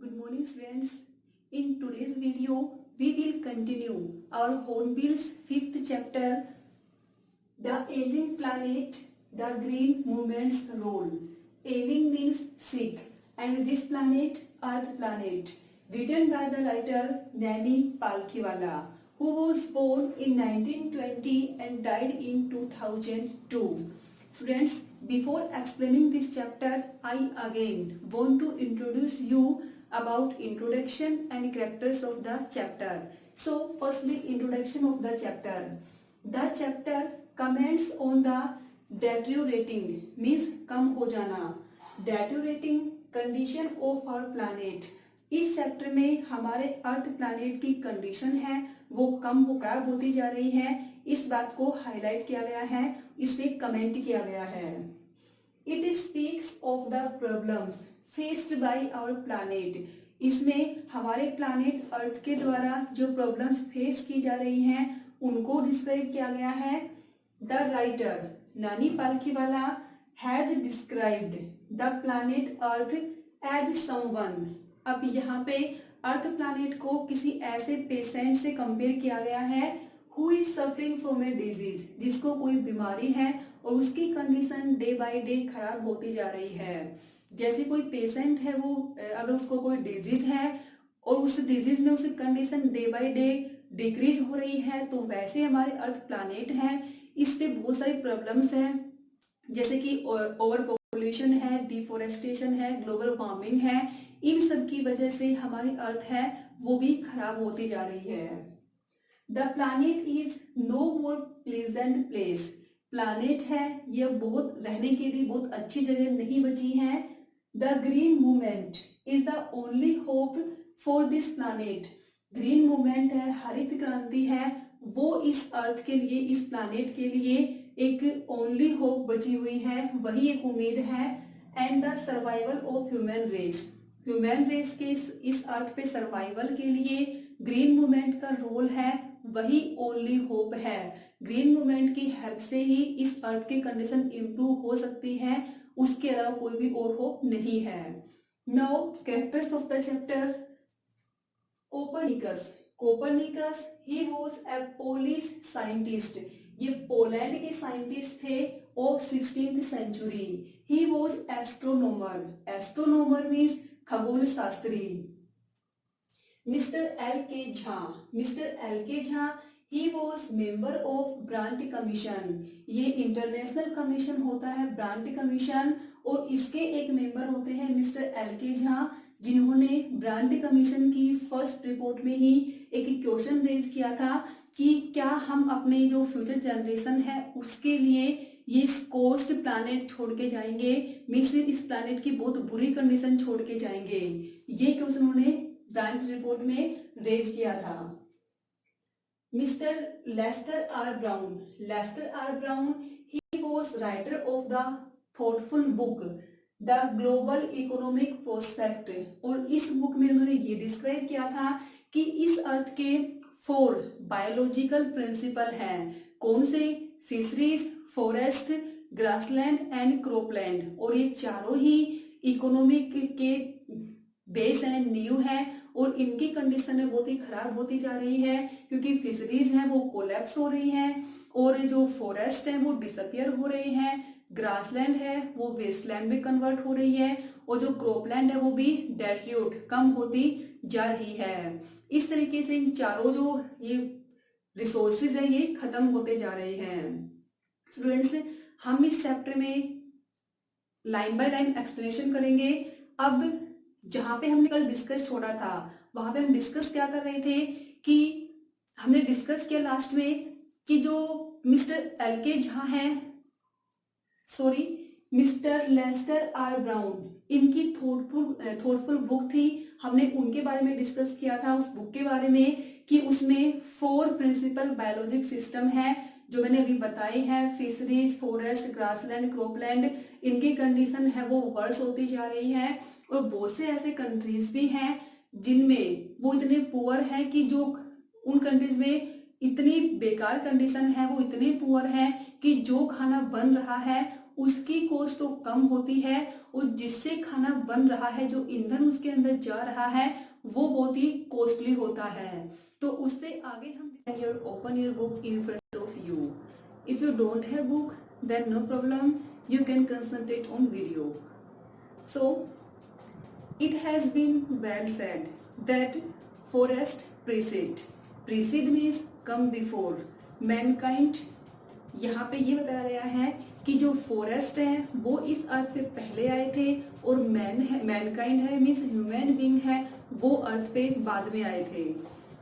Good morning students. In today's video, we will continue our Hornbill's 5th chapter, The Alien Planet, The Green Movement's Role. Alien means sick and this planet, Earth planet, written by the writer Nani Palkhiwala, who was born in 1920 and died in 2002. Students, before explaining this chapter, I again want to introduce you about introduction and characters of the chapter. So, firstly, introduction of the chapter. The chapter comments on the deteriorating means कम हो जाना, deteriorating condition of our planet. इस chapter में हमारे अर्थ planet की condition है वो कम खराब होती जा रही है, इस बात को हाईलाइट किया गया है, इस पे कमेंट किया गया है. It speaks of the problems faced by our planet. इसमें हमारे प्लैनेट अर्थ के द्वारा जो प्रॉब्लम्स फेस की जा रही हैं उनको डिस्क्राइब किया गया है. The writer Nani Palkhivala has described the planet earth as someone. अब यहाँ पे अर्थ प्लैनेट को किसी ऐसे पेशेंट से कंपेयर किया गया है who is suffering from a disease, जिसको कोई बीमारी है और उसकी कंडीशन डे बाय डे खराब होती जा रही है. जैसे कोई पेशेंट है वो अगर उसको कोई डिजीज है और उस डिजीज में उसकी condition day by day decrease हो रही है, तो वैसे हमारे अर्थ प्लैनेट है, इस पे बहुत सारी प्रॉब्लम्स हैं, जैसे कि ओवर पॉपुलेशन है, डिफोरेस्टेशन है, ग्लोबल वार्मिंग है. इन सब की वजह से हमारी अर्थ है वो भी खराब होती जा रही है. The planet is no more pleasant place. Planet है यह बहुत रहने के लिए बहुत अच्छी जगह नहीं बची है. The green movement is the only hope for this planet. Green movement है, हरित क्रांति है, वो इस अर्थ के लिए, इस प्लैनेट के लिए एक ओनली होप बची हुई है, वही एक उम्मीद है. And the survival of human race. Human race के इस अर्थ पे सर्वाइवल के लिए ग्रीन मूवमेंट का रोल है, वही ओनली होप है. ग्रीन मूवमेंट की हेल्प से ही इस अर्थ की कंडीशन इंप्रूव हो सकती है, उसके अलावा कोई भी और होप नहीं है. Now characters of the chapter. Copernicus. Copernicus he was a Polish scientist. ये पोलैंड के साइंटिस्ट थे of 16th century. He was astronomer. Astronomer means खगोल शास्त्री. Mister L K Jha. Mister L K Jha he was member of Brandt commission. ये international commission होता है brunt commission, और इसके एक मेंबर होते हैं मिस्टर एल के झा, जिन्होंने ब्रांट कमीशन की फर्स्ट रिपोर्ट में ही एक क्वेश्चन रेज किया था कि क्या हम अपने जो फ्यूचर जनरेशन है उसके लिए ये स्कोस्ट प्लैनेट छोड़ के जाएंगे, मीन्स इस प्लैनेट की बहुत बुरी कंडीशन छोड़ के जाएंगे. ये क्वेश्चन उन्होंने ब्रांट रिपोर्ट में रेज किया था. Mister Lester R Brown. Lester R Brown he was writer of the thoughtful book the global economic prospect. और इस बुक में उन्होंने ये डिस्क्राइब किया था कि इस अर्थ के 4 बायोलॉजिकल प्रिंसिपल हैं. कौन से? Fisheries, forest, grassland and cropland. और ये चारों ही इकोनॉमिक के बेस है, नींव है, और इनकी कंडीशन है बहुत ही खराब होती जा रही है, क्योंकि फिशरीज हैं वो कोलैप्स हो रही हैं, और जो फॉरेस्ट है वो डिसअपियर हो रहे हैं, ग्रासलैंड है वो वेस्टलैंड में कन्वर्ट हो रही है, और जो क्रॉपलैंड है वो भी डेट्रियोट कम होती जा रही है. इस तरीके से इन चारों जो ये रिसोर्सेज है ये खत्म होते जा रहे हैं. स्टूडेंट्स, हम इस चैप्टर में लाइन बाय लाइन एक्सप्लेनेशन करेंगे. अब जहां पे हमने कल डिस्कस छोड़ा था वहां पे हम डिस्कस क्या कर रहे थे कि हमने डिस्कस किया लास्ट में कि जो मिस्टर एल के झा हैं, sorry mister Lester R Brown, इनकी थॉटफुल बुक थी, हमने उनके बारे में डिस्कस किया था उस बुक के बारे में कि उसमें 4 प्रिंसिपल बायोलॉजिक सिस्टम है जो मैंने अभी बताए हैं. फिशरीज, फॉरेस्ट, ग्रासलैंड, क्रॉपलैंड, इनकी कंडीशन है वो वर्स होती जा रही है, और बहुत से ऐसे कंट्रीज भी हैं जिनमें वो इतने पुअर है कि जो उन कंट्रीज में इतनी बेकार कंडीशन है, वो इतने पुअर है कि जो खाना बन रहा है उसकी कॉस्ट तो कम होती है और जिससे खाना बन रहा है, जो ईंधन उसके अंदर जा रहा है, वो बहुत ही कॉस्टली होता है। तो उससे आगे हम open your book in front of you. If you don't have book then no problem, you can concentrate on video. So it has been well said that forest precede means come before mankind। यहाँ पे ये बताया गया है कि जो forest है वो इस अर्थ पे पहले आए थे और मैनकाइंड है मीन्स ह्यूमन बीइंग है, वो अर्थ पे बाद में आए थे।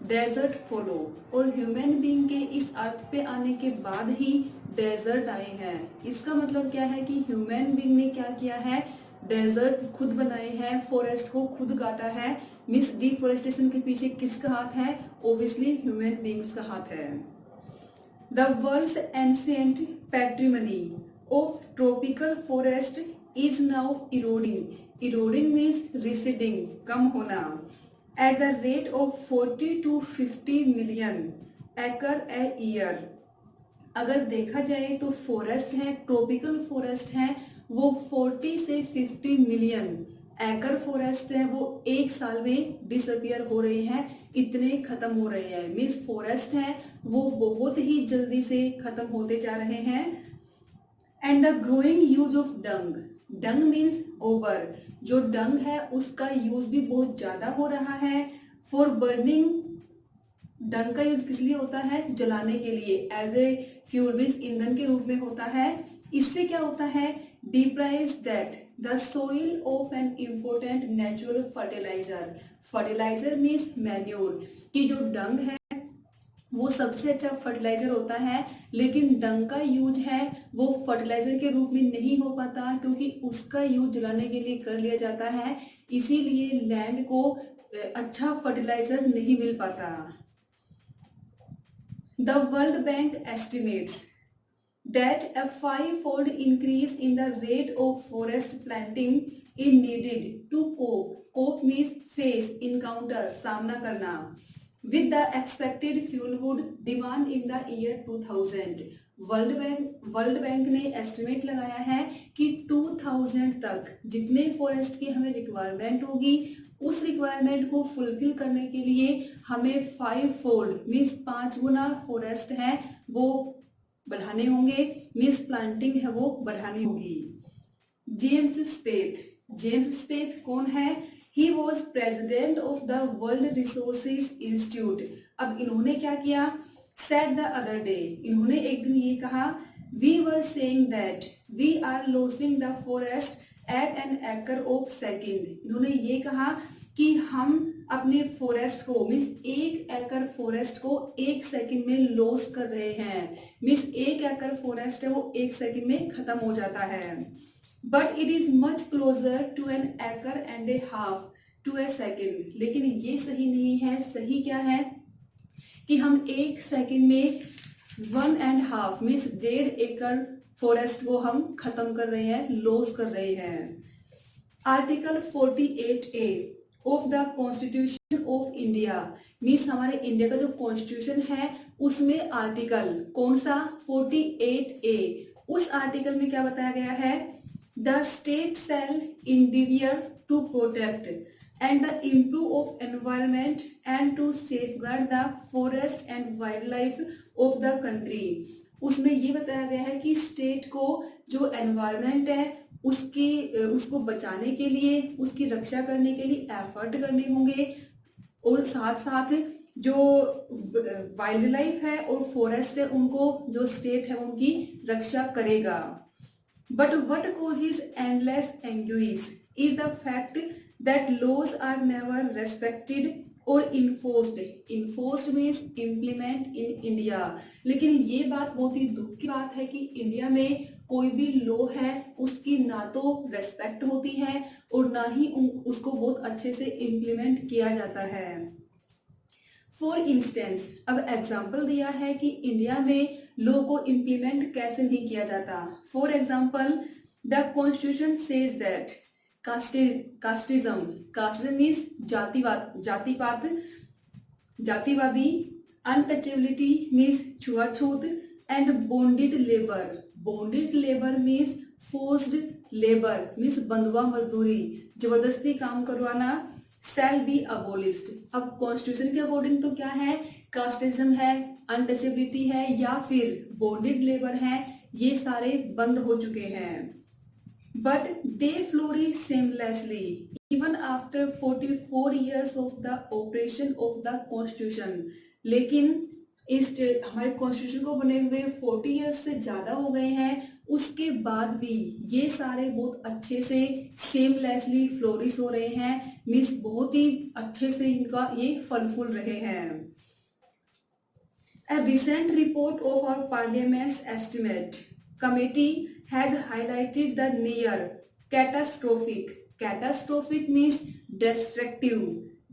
डेजर्ट फॉलो, और ह्यूमन बीइंग के इस अर्थ पे आने के बाद ही डेजर्ट आए हैं। इसका मतलब क्या है कि ह्यूमन बीइंग ने क्या किया है, डेजर्ट खुद बनाए हैं, फॉरेस्ट को खुद काटा है। मिस डिफोरेस्टेशन के पीछे किसका हाथ है? ओब्वियसली ह्यूमन बीइंग्स का हाथ है। The world's ancient patrimony of tropical forest is now eroding. Eroding means receding, कम होना, at the rate of 40 to 50 million acre a year. अगर देखा जाए तो फॉरेस्ट है, ट्रॉपिकल फॉरेस्ट है, वो 40 से 50 मिलियन एकड़ फॉरेस्ट है, वो एक साल में डिसअपियर हो रहे हैं, इतने खत्म हो रहे हैं। मीन्स फॉरेस्ट है वो बहुत ही जल्दी से खत्म होते जा रहे हैं। And the growing use of dung, dung means गोबर, जो डंग है उसका यूज भी बहुत ज्यादा हो रहा है। फॉर बर्निंग, डंग का यूज किस लिए होता है? जलाने के लिए, एज ए फ्यूल मीन्स ईंधन के रूप में होता है। इससे क्या होता है? deprives that the soil of an important natural fertilizer। Fertilizer means manure, कि जो डंग है वो सबसे अच्छा फर्टिलाइजर होता है, लेकिन डंग का यूज है वो फर्टिलाइजर के रूप में नहीं हो पाता क्योंकि उसका यूज जलाने के लिए कर लिया जाता है, इसीलिए लैंड को अच्छा फर्टिलाइजर नहीं मिल पाता। The world bank estimates that a 5-fold increase in the rate of forest planting is needed to cope means face, encounter, सामना करना, with the expected fuelwood demand in the year 2000। World bank ने estimate लगाया है कि 2000 तक जितने forest की हमें रिक्वायरमेंट होगी, उस रिक्वायरमेंट को फुलफिल करने के लिए हमें 5-fold मीन्स 5 गुना फॉरेस्ट है वो बढ़ाने होंगे, मीन्स प्लांटिंग है वो बढ़ानी होगी। जेम्स स्पेथ कौन है? He was president of the world resources institute. अब इन्होंने क्या किया? सेड द अदर डे, इन्होंने एक दिन ये कहा, we were saying that we are losing the forest at an acre of second. इन्होंने ये कहा कि हम अपने फॉरेस्ट को मीन्स 1 एकड़ फॉरेस्ट को 1 सेकंड में लॉस कर रहे हैं। मीन्स 1 एकड़ फॉरेस्ट है वो 1 सेकंड में खत्म हो जाता है। But it is much closer to an acre and a half to a second. लेकिन ये सही नहीं है। सही क्या है कि हम 1 सेकंड में 1.5 मीन्स 1.5 एकड़ फॉरेस्ट को हम खत्म कर रहे हैं, लॉस कर रहे हैं। Article 48A of the constitution of India means हमारे इंडिया का जो कॉन्स्टिट्यूशन है उसमें आर्टिकल कौन सा? 48A। उस आर्टिकल में क्या बताया गया है? The state shall endeavour to protect and the improve of environment and to safeguard the forest and wild life of the country. उसमें ये बताया गया है कि स्टेट को जो एनवायरमेंट है उसको बचाने के लिए, उसकी रक्षा करने के लिए एफर्ट करने होंगे, और साथ साथ जो वाइल्ड लाइफ है और फॉरेस्ट है उनको जो स्टेट है उनकी रक्षा करेगा। But what causes endless anguish is the fact that laws are never respected और enforced means implement in India. लेकिन ये बात बहुत ही दुख की बात है कि इंडिया में कोई भी लॉ है उसकी ना तो रेस्पेक्ट होती है और ना ही उसको बहुत अच्छे से इम्प्लीमेंट किया जाता है। फॉर इंस्टेंस, अब एग्जाम्पल दिया है कि इंडिया में लॉ को इम्प्लीमेंट कैसे नहीं किया जाता। For example, the constitution says that casteism means जातिवादी, अनटचेबिलिटी मीन्स छुआछूत, and bonded labour means forced labour means बंधुआ मजदूरी, जबरदस्ती काम करवाना, शैल बी अबोलिस्ड। अब कॉन्स्टिट्यूशन के अकॉर्डिंग तो क्या है, कास्टिज्म है, अनटचेबिलिटी है या फिर बॉन्डेड लेबर है, ये सारे बंद हो चुके हैं। But they flourish seamlessly even after 44 years of the operation of the constitution. लेकिन इस हमारे कॉन्स्टिट्यूशन को बने हुए 40 years से ज्यादा हो गए हैं, उसके बाद भी ये सारे बहुत अच्छे से सेमलेसली फ्लोरिश हो रहे हैं, मीन्स बहुत ही अच्छे से इनका ये फल फूल रहे हैं। A recent report of our Parliament's estimate committee has highlighted the near catastrophic means destructive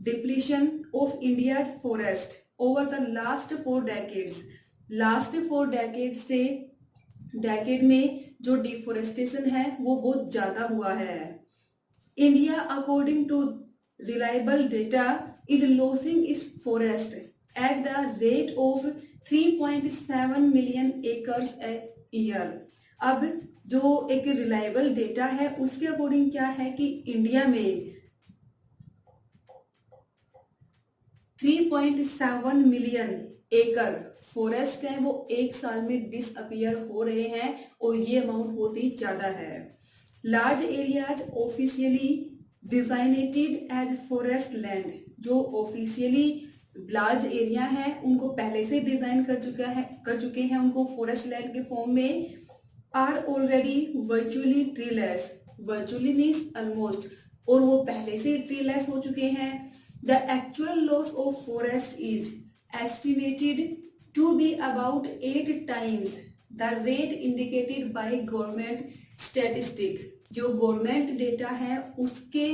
depletion of India's forest over the last 4 decades. Last 4 decades से डेकेड में जो डिफोरेस्टेशन है वो बहुत ज्यादा हुआ है। India according to reliable data is losing its forest at the rate of 3.7 million acres a year। अब जो एक रिलायबल डेटा है उसके अकॉर्डिंग क्या है कि इंडिया में 3.7 मिलियन एकड़ फॉरेस्ट है वो एक साल में डिसअपियर हो रहे हैं और ये अमाउंट बहुत ही ज्यादा है। Large areas officially designated as forest land, जो ऑफिशियली लार्ज एरिया है उनको पहले से डिजाइन कर चुके हैं उनको फॉरेस्ट लैंड के फॉर्म में, are already virtually treeless, virtually means almost, और वो पहले से ट्रीलेस हो चुके हैं। The actual loss of forest is estimated to be about 8 times the rate indicated by government statistic. जो गवर्नमेंट डेटा है उसके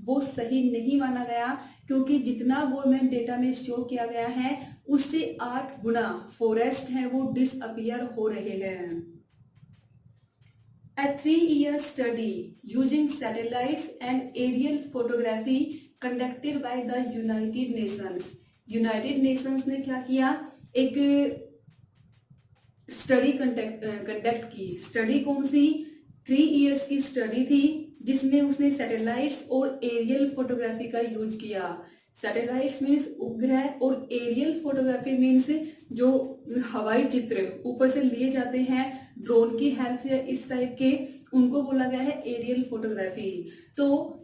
वो सही नहीं माना गया, क्योंकि जितना गवर्नमेंट डेटा में शो किया गया है उससे 8 गुना फॉरेस्ट है वो डिसअपियर हो रहे हैं। A 3-year study using satellites and aerial photography conducted by the United Nations। United Nations ने क्या किया, एक स्टडी कंडक्ट की। स्टडी कौन सी, 3 years की स्टडी थी जिसमें उसने सैटेलाइट्स और एरियल फोटोग्राफी का यूज किया। सैटेलाइट्स मीन्स उपग्रह और एरियल फोटोग्राफी मीन्स जो हवाई चित्र ऊपर से लिए जाते हैं ड्रोन की हेल्प से, इस टाइप के, उनको बोला गया है एरियल फोटोग्राफी। तो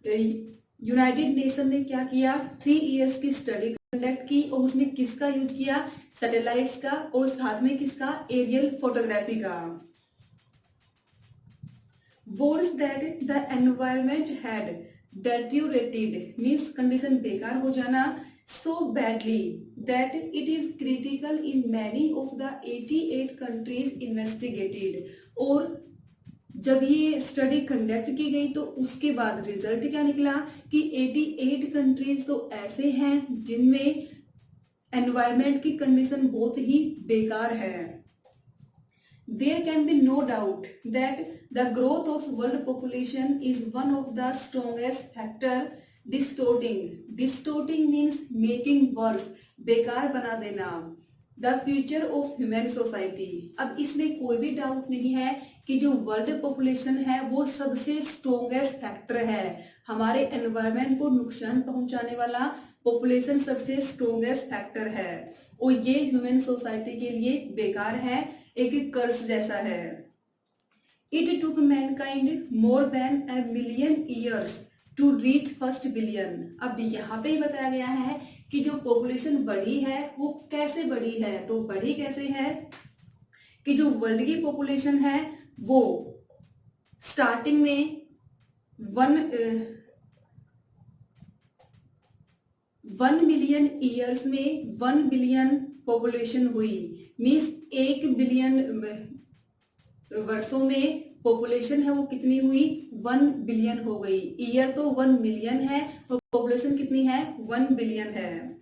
यूनाइटेड नेशन ने क्या किया, 3 years की स्टडी कंडक्ट की और उसमें किसका यूज किया, सैटेलाइट्स का, और साथ में किसका, एरियल फोटोग्राफी का। warns that the environment had deteriorated means condition बेकार हो जाना, so badly that it is critical in many of the 88 countries investigated। और जब ये स्टडी कंडक्ट की गई तो उसके बाद रिजल्ट क्या निकला कि 88 कंट्रीज तो ऐसे हैं जिनमें एनवायरमेंट की कंडीशन बहुत ही बेकार है। There can be no doubt that the growth of world population is one of the strongest factor distorting means making worse, बेकार बना देना, the future of human society। अब इसमें कोई भी डाउट नहीं है कि जो वर्ल्ड पॉपुलेशन है वो सबसे स्ट्रॉन्गेस्ट फैक्टर है, हमारे एनवायरमेंट को नुकसान पहुंचाने वाला पॉपुलेशन सबसे स्ट्रॉन्गेस्ट फैक्टर है, और ये ह्यूमन सोसाइटी के लिए बेकार है, एक कर्स जैसा है। It took mankind more than a million years to reach first billion. अब यहाँ पे ही बताया गया है कि जो पॉपुलेशन बढ़ी है वो कैसे बढ़ी है, तो बढ़ी कैसे है कि जो वर्ल्ड की पॉपुलेशन है वो स्टार्टिंग में 1 मिलियन ईयर्स में 1 बिलियन पॉपुलेशन हुई, मीन्स 1 बिलियन वर्षों में पॉपुलेशन है वो कितनी हुई, 1 बिलियन हो गई। ईयर तो 1 मिलियन है और पॉपुलेशन कितनी है, 1 बिलियन है।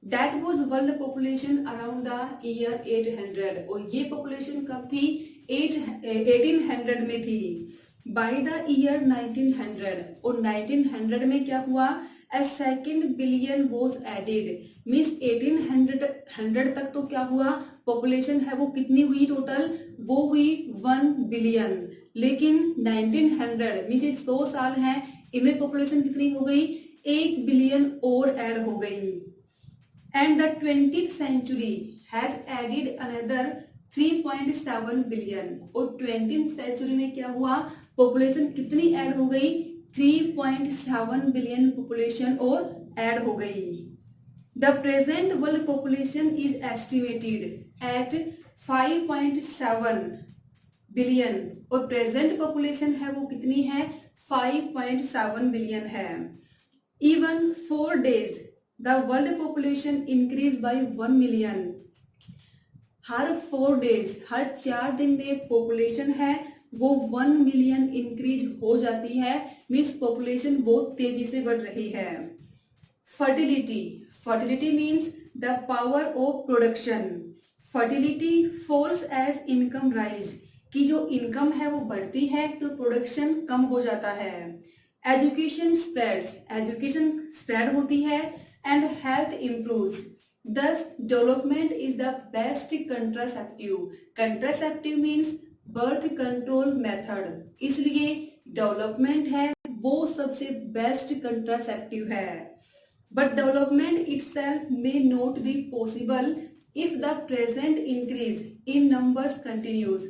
That was world population around the year 800, और ये पॉपुलेशन कब थी, 1800 में थी। बाय द ईयर 1900, और 1900 में क्या हुआ, a second billion was added, means 1800 तक तो क्या हुआ, पॉपुलेशन है वो कितनी हुई टोटल, वो हुई 1 बिलियन। लेकिन 1900 मीन्स 100 साल हैं, इनमें पॉपुलेशन कितनी हो गई, 1 बिलियन और ऐड हो गई। And the 20th century has added another 3.7 billion, और 20th सेंचुरी में क्या हुआ, पॉपुलेशन कितनी ऐड हो गई, 3.7 बिलियन पॉपुलेशन और ऐड हो गई। The present world population is estimated at 5.7 billion, और प्रेजेंट पॉपुलेशन है वो कितनी है, 5.7 बिलियन है। Even 4 days the world population increase by 1 million। Her 4 days, हर 4 दिन में पॉपुलेशन है वो 1 मिलियन इंक्रीज हो जाती है, मीन्स पॉपुलेशन बहुत तेजी से बढ़ रही है। Fertility, fertility means the power of production. Fertility falls as income rise, की जो इनकम है वो बढ़ती है तो प्रोडक्शन कम हो जाता है। एजुकेशन स्प्रेड्स, एजुकेशन स्प्रेड होती है। And health improves, thus development is the best contraceptive. Contraceptive means birth control method, इसलिए डेवलपमेंट है वो सबसे बेस्ट कंट्रासेप्टिव है। But development itself may not be possible if the present increase in numbers continues।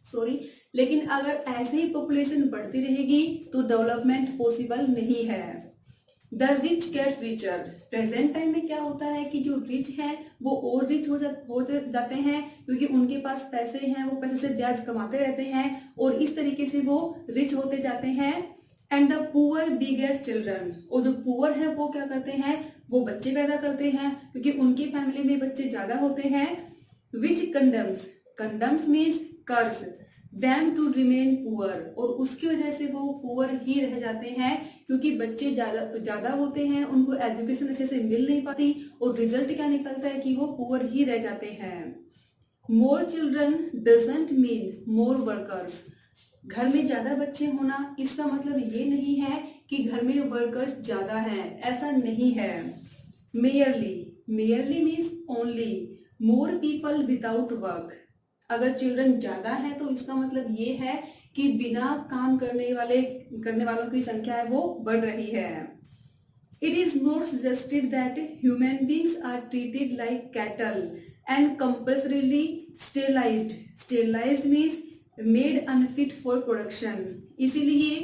Sorry, लेकिन अगर ऐसे ही population बढ़ती रहेगी तो डेवलपमेंट पॉसिबल नहीं है। The rich get richer, present time में क्या होता है कि जो रिच है वो और रिच हो जाते हैं, क्योंकि उनके पास पैसे हैं, वो पैसे से ब्याज कमाते रहते हैं और इस तरीके से वो रिच होते जाते हैं। एंड द पुअर बिगेट चिल्ड्रन, और जो पुअर है वो क्या करते हैं, वो बच्चे पैदा करते हैं क्योंकि उनकी फैमिली में बच्चे ज्यादा होते हैं। Which condemns, condemns means curse them to remain poor, और उसकी वजह से वो पुअर ही रह जाते हैं क्योंकि बच्चे ज्यादा होते हैं, उनको एजुकेशन अच्छे से मिल नहीं पाती और रिजल्ट क्या निकलता है कि वो पुअर ही रह जाते हैं। More children doesn't mean more workers, घर में ज्यादा बच्चे होना इसका मतलब ये नहीं है कि घर में वर्कर्स ज्यादा हैं, ऐसा नहीं है। Merely, merely means only, more people without work, अगर चिल्ड्रन ज्यादा है तो इसका मतलब ये है कि बिना काम करने वालों की संख्या है वो बढ़ रही है। It is not suggested that human beings are treated like cattle and compulsorily sterilized, sterilized means made unfit for production, इसीलिए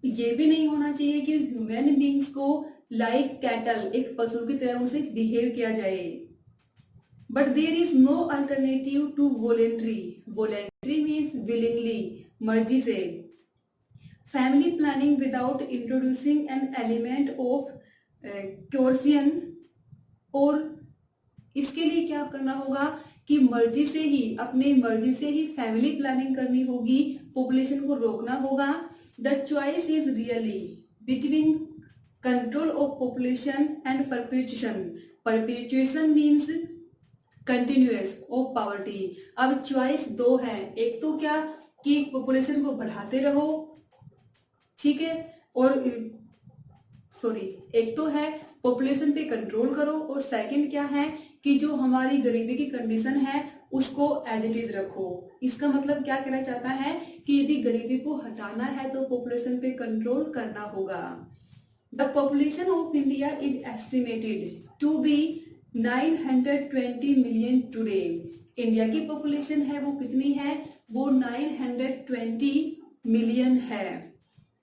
ये भी नहीं होना चाहिए कि ह्यूमन बींग्स को लाइक कैटल, एक पशु की तरह उनसे बिहेव किया जाए। But there is no alternative to voluntary, voluntary means willingly, मर्जी से। Family planning without introducing an element of coercion, और इसके लिए क्या करना होगा कि मर्जी से ही, अपनी मर्जी से ही फैमिली प्लानिंग करनी होगी, पॉपुलेशन को रोकना होगा। The choice is really between control of population and perpetuation, perpetuation means continuous of poverty. अब चॉइस दो है, एक तो क्या कि पॉपुलेशन को बढ़ाते रहो, ठीक है, और सॉरी, एक तो है पॉपुलेशन पे कंट्रोल करो, और सेकंड क्या है कि जो हमारी गरीबी की कंडीशन है उसको एज इट इज रखो। इसका मतलब क्या कहना चाहता है कि यदि गरीबी को हटाना है तो पॉपुलेशन पे कंट्रोल करना होगा। The population of India is estimated to be 920 million today. India की पॉपुलेशन है वो कितनी है, वो 920 मिलियन है।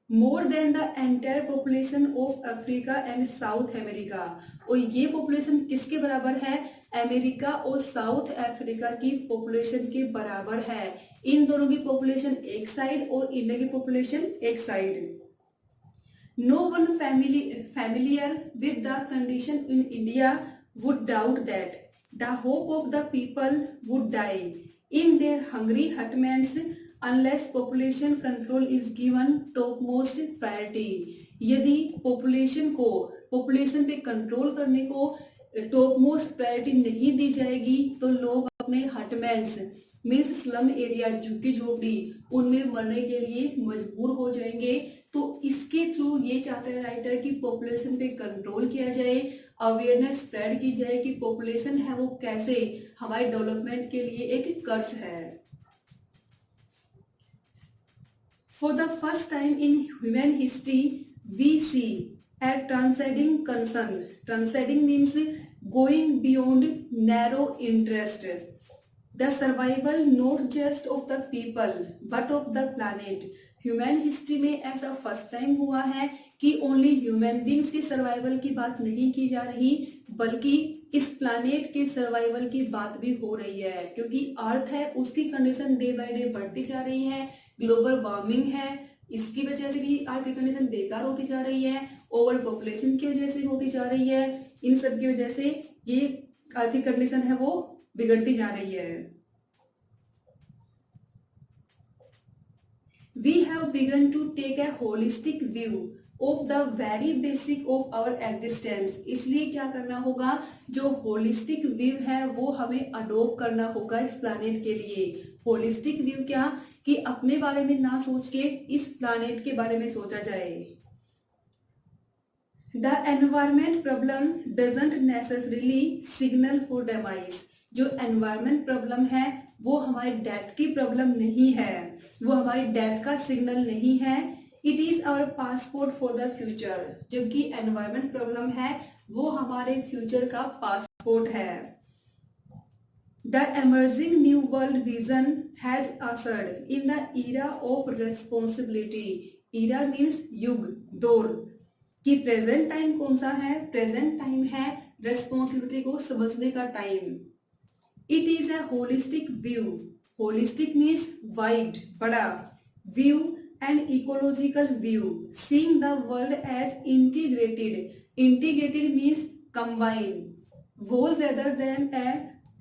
More than the entire population of Africa and South America, और ये पॉपुलेशन किसके बराबर है, अमेरिका और साउथ अफ्रीका की पॉपुलेशन के बराबर है। इन दोनों की पॉपुलेशन एक साइड और इंडिया की पॉपुलेशन एक side. No one familiar with the condition in India would doubt that the hope of the people would die in their hungry hutments unless population control is given topmost priority। यदि population पे control करने को top most priority नहीं दी जाएगी तो लोग अपने hutments means slum area, झुग्गी झोपड़ी, उनमें मरने के लिए मजबूर हो जाएंगे। तो इसके थ्रू ये चाहता है राइटर कि पॉपुलेशन पे कंट्रोल किया जाए, अवेयरनेस स्प्रेड की जाए कि पॉपुलेशन है वो कैसे हमारे डेवलपमेंट के लिए एक कर्स है। For the first time in human history, we see a transcending concern. Transcending means going beyond narrow interest. The survival not just of the people but of the planet. Human history में ऐसा first time हुआ है कि only human beings की survival की बात नहीं की जा रही, बल्कि इस प्लानेट के सर्वाइवल की बात भी हो रही है, क्योंकि अर्थ है उसकी कंडीशन डे बाय डे बढ़ती जा रही है। ग्लोबल वार्मिंग है, इसकी वजह से भी अर्थ की कंडीशन बेकार होती जा रही है, ओवर पॉपुलेशन की वजह से होती जा रही है। इन सब की वजह से ये अर्थ की कंडीशन है वो बिगड़ती जा रही है। We have begun to take a holistic view of the very basic of our existence. इसलिए क्या करना होगा, जो होलिस्टिक व्यू है वो हमें अडोप्ट करना होगा इस प्लानेट के लिए। होलिस्टिक व्यू क्या, कि अपने बारे में ना सोच के इस प्लानेट के बारे में सोचा जाए। The environment problem doesn't necessarily signal for demise. जो एनवायरमेंट प्रॉब्लम है वो हमारी डेथ की प्रॉब्लम नहीं है, वो हमारी डेथ का सिग्नल नहीं है। It is our passport for the future. जबकि एनवायरमेंट प्रॉब्लम है वो हमारे फ्यूचर का पासपोर्ट है। The emerging new world vision has ushered in the era of responsibility. era means युग, दौर। कि प्रेजेंट टाइम कौन सा है, प्रेजेंट टाइम है रेस्पॉन्सिबिलिटी को समझने का time. It is a holistic view. Holistic means wide, बड़ा, view and ecological view, seeing the world as integrated. Integrated means combined, whole rather than a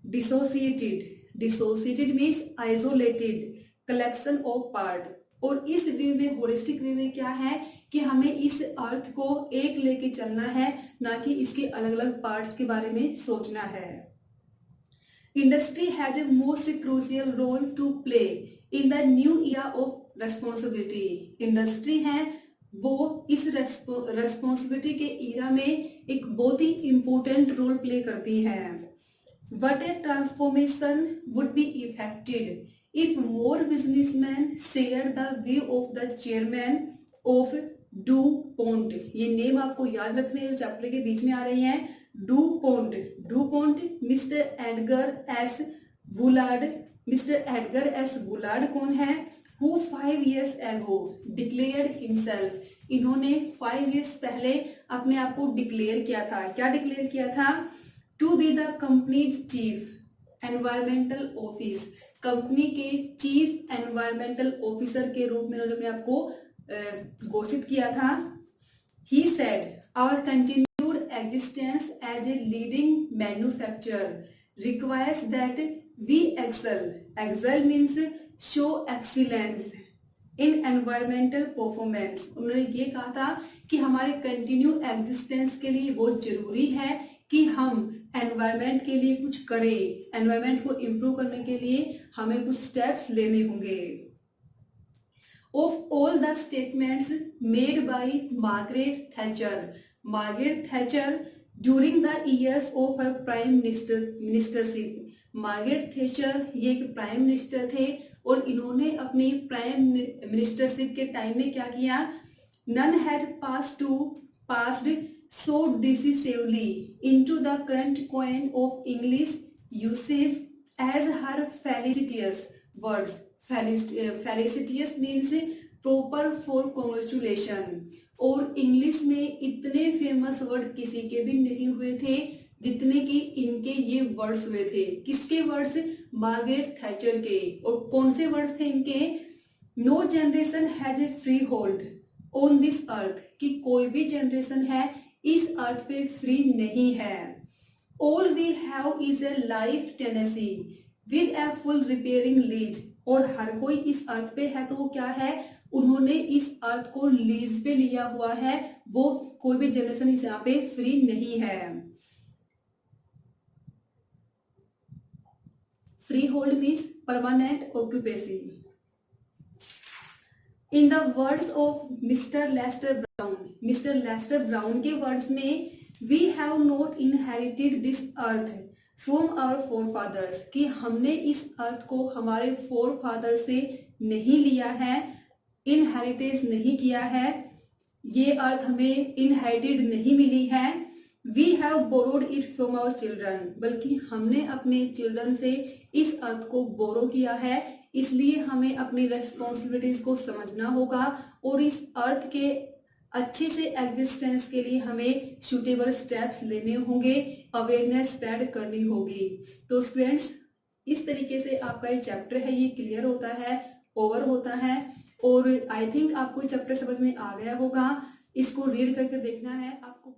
dissociated. Dissociated means isolated, collection of part. और इस view में, holistic view में क्या है कि हमें इस अर्थ को एक लेके चलना है, ना कि इसके अलग अलग पार्ट्स के बारे में सोचना है। Industry has a most crucial role to play in the new era of responsibility. Industry है वो इस responsibility के era में एक बहुत ही important role play करती है। What a transformation would be effected if more businessmen share the view of the chairman of DuPont. ये नेम आपको याद रखने हैं, चैप्टर के बीच में आ रही हैं। DuPont, DuPont, mister Edgar S Bullard. Mister Edgar S Bullard कौन है, who 5 years ago declared himself. इन्होंने 5 years पहले अपने आप को डिक्लेयर किया था। क्या डिक्लेयर किया था, to be the company's chief environmental office. Company के चीफ एनवायरमेंटल ऑफिसर के रूप में उन्होंने अपने आप को घोषित किया था। He said, our continued existence as a leading manufacturer requires that we excel. Excel means show excellence in environmental performance. उन्होंने ये कहा था कि हमारे कंटिन्यू एग्जिस्टेंस के लिए बहुत जरूरी है कि हम एनवायरमेंट के लिए कुछ करें। एनवायरमेंट को इम्प्रूव करने के लिए हमें कुछ स्टेप्स लेने होंगे। Of all the statements made by Margaret Thatcher, Margaret Thatcher during the years of her prime ministership. Margaret Thatcher ये एक प्राइम मिनिस्टर थे और इन्होंने अपनी प्राइम मिनिस्टरशिप के टाइम में क्या किया, none has passed so decisively into the current coin of English usage as her felicitous words. Felicitous means proper for congratulation. और इंग्लिश में इतने फेमस वर्ड किसी के भी नहीं हुए थे जितने कि इनके ये वर्ड्स हुए थे। किसके वर्ड्स, मार्गरेट थैचर के। और कौन से वर्ड्स थे इनके, no generation has a freehold on this earth, कि कोई भी जनरेशन है इस अर्थ पे फ्री नहीं है। All we have is a life tenancy with a full repairing lease. और हर कोई इस अर्थ पे है तो वो क्या है, उन्होंने इस अर्थ को लीज पे लिया हुआ है, वो कोई भी जनरेशन इस यहाँ पे फ्री नहीं है। Freehold means permanent occupancy. In the words of mister Lester Brown, mister Lester Brown के वर्ड्स में, we have not inherited this earth from our forefathers, कि हमने इस अर्थ को हमारे फोरफादर से नहीं लिया है, इनहेरिटेज नहीं किया है, ये अर्थ हमें इनहेरिटेड नहीं मिली है। We have borrowed it from our children, बल्कि हमने अपने चिल्ड्रन से इस अर्थ को बोरो किया है। इसलिए हमें अपनी रेस्पॉन्सिबिलिटीज को समझना होगा और इस अर्थ के अच्छे से एग्जिस्टेंस के लिए हमें सुटेबल स्टेप्स लेने होंगे, अवेयरनेस स्प्रेड करनी होगी। तो स्टूडेंट्स, इस तरीके से आपका ये चैप्टर है ये क्लियर होता है, ओवर होता है। और आई थिंक आपको चैप्टर समझ में आ गया होगा। इसको रीड करके देखना है आपको।